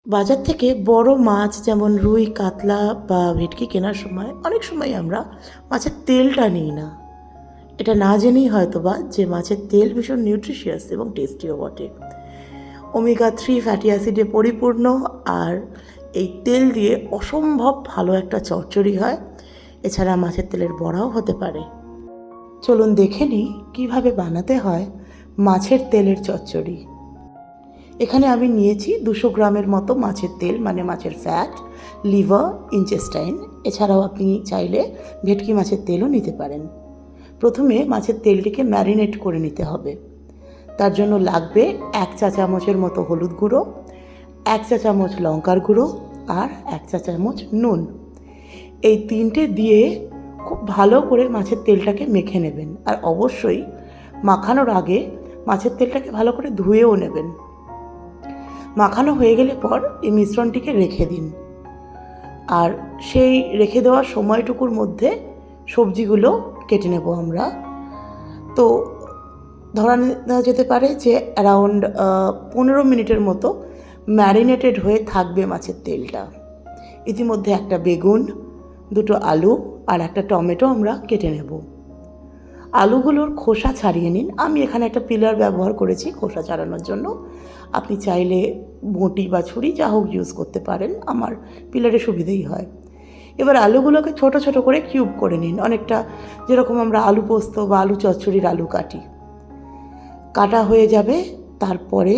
বাজার থেকে বড় মাছ যেমন রুই কাতলা বা ভেটকি কেনার সময় অনেক সময় আমরা মাছের তেলটা নিই না। এটা না জেনেই হয়তো বা যে মাছের তেল ভীষণ নিউট্রিশিয়াস এবং টেস্টিও বটে। ওমেগা-3 ফ্যাটি অ্যাসিডে পরিপূর্ণ। আর এই তেল দিয়ে অসম্ভব ভালো একটা চচ্চড়ি হয়। এছাড়া মাছের তেলের বড়াও হতে পারে। চলুন দেখে নিই কীভাবে বানাতে হয় মাছের তেলের চচ্চড়ি। এখানে আমি নিয়েছি 200 গ্রামের মতো মাছের তেল, মানে মাছের ফ্যাট, লিভার, ইনটেস্টাইন। এছাড়াও আপনি চাইলে ভেটকি মাছের তেলও নিতে পারেন। প্রথমে মাছের তেলটিকে ম্যারিনেট করে নিতে হবে। তার জন্য লাগবে 1 চা চামচের মতো হলুদ গুঁড়ো, 1 চা চামচ লঙ্কার গুঁড়ো আর 1 চা চামচ নুন। এই তিনটে দিয়ে খুব ভালো করে মাছের তেলটাকে মেখে নেবেন। আর অবশ্যই মাখানোর আগে মাছের তেলটাকে ভালো করে ধুয়েও নেবেন। মাখানো হয়ে গেলে পর এই মিশ্রণটিকে রেখে দিন। আর সেই রেখে দেওয়ার সময়টুকুর মধ্যে সবজিগুলো কেটে নেব আমরা। তো ধরা নেওয়া যেতে পারে যে অ্যারাউন্ড 15 মিনিটের মতো ম্যারিনেটেড হয়ে থাকবে মাছের তেলটা। ইতিমধ্যে একটা বেগুন, 2টো আলু আর একটা টমেটো আমরা কেটে নেব। আলুগুলোর খোসা ছাড়িয়ে নিন। আমি এখানে একটা পিলার ব্যবহার করেছি খোসা ছাড়ানোর জন্য। আপনি চাইলে বঁটি বা ছুরি যা হোক ইউজ করতে পারেন, আমার পিলারে সুবিধেই হয়। এবার আলুগুলোকে ছোট ছোট করে কিউব করে নিন, অনেকটা যেরকম আমরা আলু পোস্ত বা আলু চচ্চড়ির আলু কাটি। কাটা হয়ে যাবে। তারপরে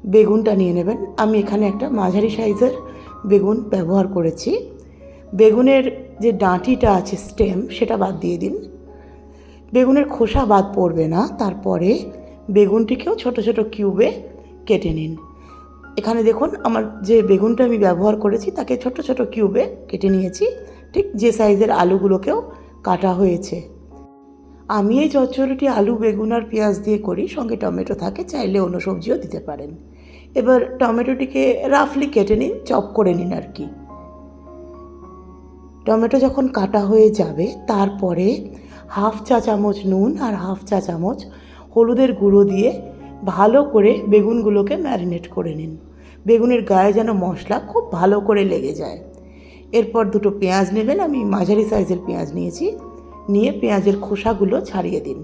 বেগুনটা নিয়ে নেবেন। আমি এখানে একটা মাঝারি সাইজের বেগুন ব্যবহার করেছি। বেগুনের যে ডাঁটিটা আছে, স্টেম, সেটা বাদ দিয়ে দিন। বেগুনের খোসা বাদ পড়বে না। তারপরে বেগুনটিকেও ছোট ছোট কিউবে কেটে নিন। এখানে দেখুন আমার যে বেগুনটা আমি ব্যবহার করেছি তাকে ছোট ছোট কিউবে কেটে নিয়েছি, ঠিক যে সাইজের আলুগুলোকেও কাটা হয়েছে। আমি এই চচ্চড়িটি আলু, বেগুন আর পেঁয়াজ দিয়ে করি, সঙ্গে টমেটো থাকে, চাইলে অন্য সবজিও দিতে পারেন। এবার টমেটোটিকে রাফলি কেটে নিন, চপ করে নিন আর কি। টমেটো যখন কাটা হয়ে যাবে তারপরে 1/2 চা চামচ নুন আর 1/2 চা চামচ হলুদের গুঁড়ো দিয়ে ভালো করে বেগুনগুলোকে ম্যারিনেট করে নিন। বেগুনের গায়ে যেন মশলা খুব ভালো করে লেগে যায়। এরপর 2টো পেঁয়াজ নেবেন। আমি মাঝারি সাইজের পেঁয়াজ নিয়েছি। নিয়ে পেঁয়াজের খোসাগুলো ছাড়িয়ে দিন।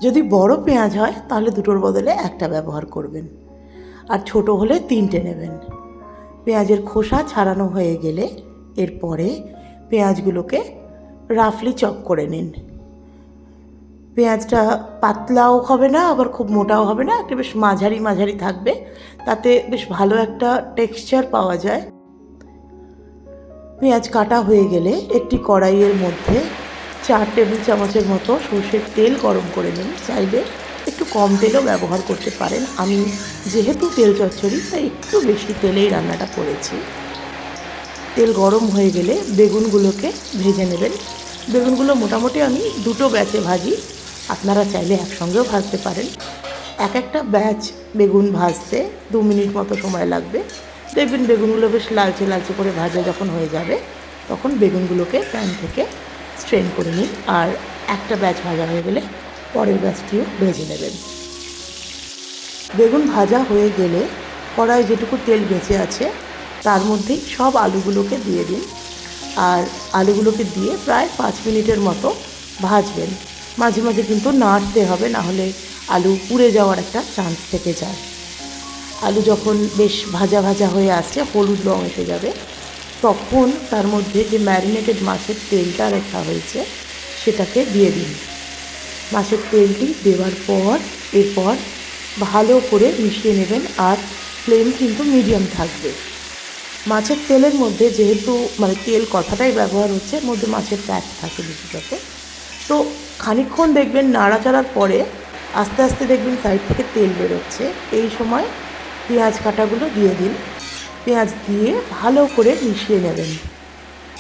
যদি বড় পেঁয়াজ হয় তাহলে 2টোর বদলে একটা ব্যবহার করবেন, আর ছোট হলে 3টে নেবেন। পেঁয়াজের খোসা ছাড়ানো হয়ে গেলে এরপরে পেঁয়াজগুলোকে রাফলি চপ করে নিন। পেঁয়াজটা পাতলাও হবে না, আবার খুব মোটাও হবে না, একটা বেশ মাঝারি মাঝারি থাকবে। তাতে বেশ ভালো একটা টেক্সচার পাওয়া যায়। পেঁয়াজ কাটা হয়ে গেলে একটি কড়াইয়ের মধ্যে 4 টেবিল চামচের মতো সর্ষের তেল গরম করে নিন। চাইলে একটু কম তেলও ব্যবহার করতে পারেন। আমি যেহেতু তেল চচ্চড়ি তাই একটু বেশি তেলেই রান্নাটা করেছি। তেল গরম হয়ে গেলে বেগুনগুলোকে ভেজে নেবেন। বেগুনগুলো মোটামুটি আমি 2টো ব্যাচে ভাজি, আপনারা চাইলে একসঙ্গেও ভাজতে পারেন। একটা ব্যাচ বেগুন ভাজতে 2 মিনিট মতো সময় লাগবে। দেখবেন বেগুনগুলো বেশ লালচে লালচে করে ভাজা যখন হয়ে যাবে তখন বেগুনগুলোকে প্যান থেকে স্ট্রেন করে নিন। আর একটা ব্যাচ ভাজা হয়ে গেলে পরের ব্যাচটিও ভেজে নেবেন। বেগুন ভাজা হয়ে গেলে কড়াই যেটুকু তেল বেঁচে আছে তার মধ্যেই সব আলুগুলোকে দিয়ে দিন। আর আলুগুলোকে দিয়ে প্রায় 5 মিনিটের মতো ভাজবেন। মাঝে মাঝে কিন্তু নাড়তে হবে, নাহলে আলু পুড়ে যাওয়ার একটা চান্স থেকে যায়। আলু যখন বেশ ভাজা ভাজা হয়ে আসছে, হলুদ রঙ এসে যাবে, তখন তার মধ্যে যে ম্যারিনেটেড মাছের তেলটা রাখা হয়েছে সেটাকে দিয়ে দিন। মাছের তেলটি দেওয়ার পর এরপর ভালো করে মিশিয়ে নেবেন। আর ফ্লেম কিন্তু মিডিয়াম থাকবে। মাছের তেলের মধ্যে যেহেতু তেল কথাটাই ব্যবহার হচ্ছে, এর মধ্যে মাছের ফ্যাট থাকে বিশেষত। তো খানিকক্ষণ দেখবেন নাড়াচাড়ার পরে আস্তে আস্তে দেখবেন সাইড থেকে তেল বেরোচ্ছে। এই সময় পেঁয়াজ কাটাগুলো দিয়ে দিন। পেঁয়াজ দিয়ে ভালো করে মিশিয়ে নেবেন,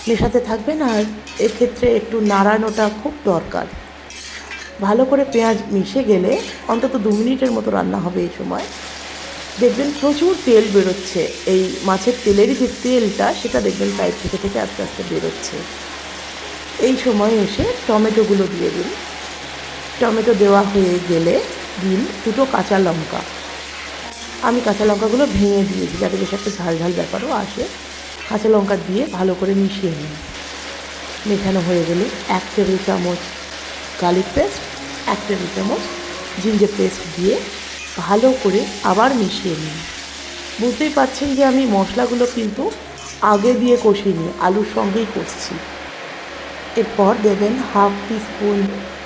মেশাতে থাকবেন। আর এক্ষেত্রে একটু নাড়ানোটা খুব দরকার। ভালো করে পেঁয়াজ মিশে গেলে অন্তত 2 মিনিটের মতো রান্না হবে। এই সময় দেখবেন প্রচুর তেল বেরোচ্ছে। এই মাছের তেলেরই যে তেলটা সেটা দেখবেন সাইড থেকে থেকে আস্তে আস্তে বেরোচ্ছে। এই সময় এসে টমেটোগুলো দিয়ে দিন। টমেটো দেওয়া হয়ে গেলে দিন 2টো কাঁচা লঙ্কা। আমি কাঁচা লঙ্কাগুলো ভেঙে দিয়েছি যাতে বেশ একটা ঝাল ঝাল ব্যাপারও আসে। কাঁচা লঙ্কা দিয়ে ভালো করে মিশিয়ে নিই। মেশানো হয়ে গেলে 1 টেবিল চামচ গার্লিক পেস্ট, 1 টেবিল চামচ জিঞ্জার পেস্ট দিয়ে ভালো করে আবার মিশিয়ে নিই। বুঝতেই পারছেন যে আমি মশলাগুলো কিন্তু আগে দিয়ে কষিনি, আলুর সঙ্গেই কষছি। এরপর দেবেন 1/2 টিস্পুন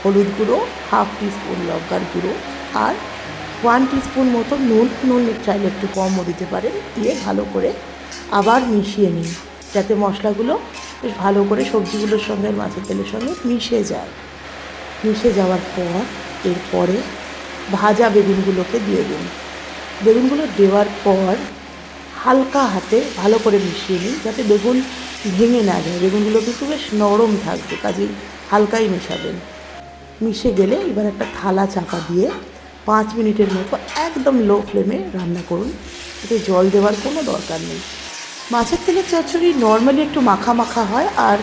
হলুদ গুঁড়ো, 1/2 টিস্পুন লঙ্কার গুঁড়ো আর 1 টিস্পুন মতো নুন চাইলে একটু কমও দিতে পারেন। দিয়ে ভালো করে আবার মিশিয়ে নিন যাতে মশলাগুলো বেশ ভালো করে সবজিগুলোর সঙ্গে মাছের তেলের সঙ্গে মিশে যায়। মিশে যাওয়ার পর এরপরে ভাজা বেগুনগুলোকে দিয়ে দিন। বেগুনগুলো দেওয়ার পর হালকা হাতে ভালো করে মিশিয়ে নিন যাতে বেগুন ভেঙে না যায়। বেগুনগুলো কিন্তু বেশ নরম থাকবে, কাজেই হালকাই মেশাবেন। মিশে গেলে এবার একটা থালা চাপা দিয়ে 5 মিনিটের মতো একদম লো ফ্লেমে রান্না করুন। এতে জল দেওয়ার কোনো দরকার নেই। মাছের তেলের চচ্চড়ি নর্মালি একটু মাখা মাখা হয় আর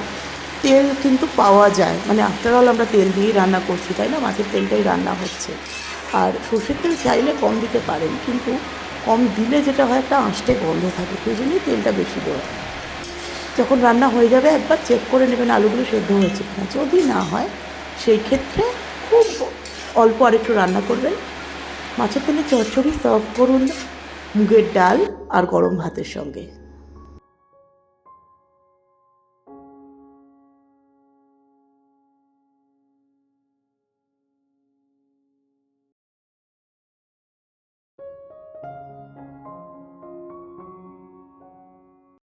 তেল কিন্তু পাওয়া যায়, মানে আফটার অল আমরা তেল দিয়েই রান্না করছি, তাই না? মাছের তেলটাই রান্না হচ্ছে। আর সর্ষের তেল চাইলে কম দিতে পারেন, কিন্তু কম দিলে যেটা হয় একটা আঁশটে গন্ধ থাকে, সেই জন্যই তেলটা বেশি দেওয়া। যখন রান্না হয়ে যাবে একবার চেক করে নেবেন আলুগুলো সেদ্ধ হয়েছে কিনা। যদি না হয় সেই ক্ষেত্রে খুব অল্প আরেকটু রান্না করবেন। মাছের তেলের চচ্চড়ি সার্ভ করুন মুগের ডাল আর গরম ভাতের সঙ্গে।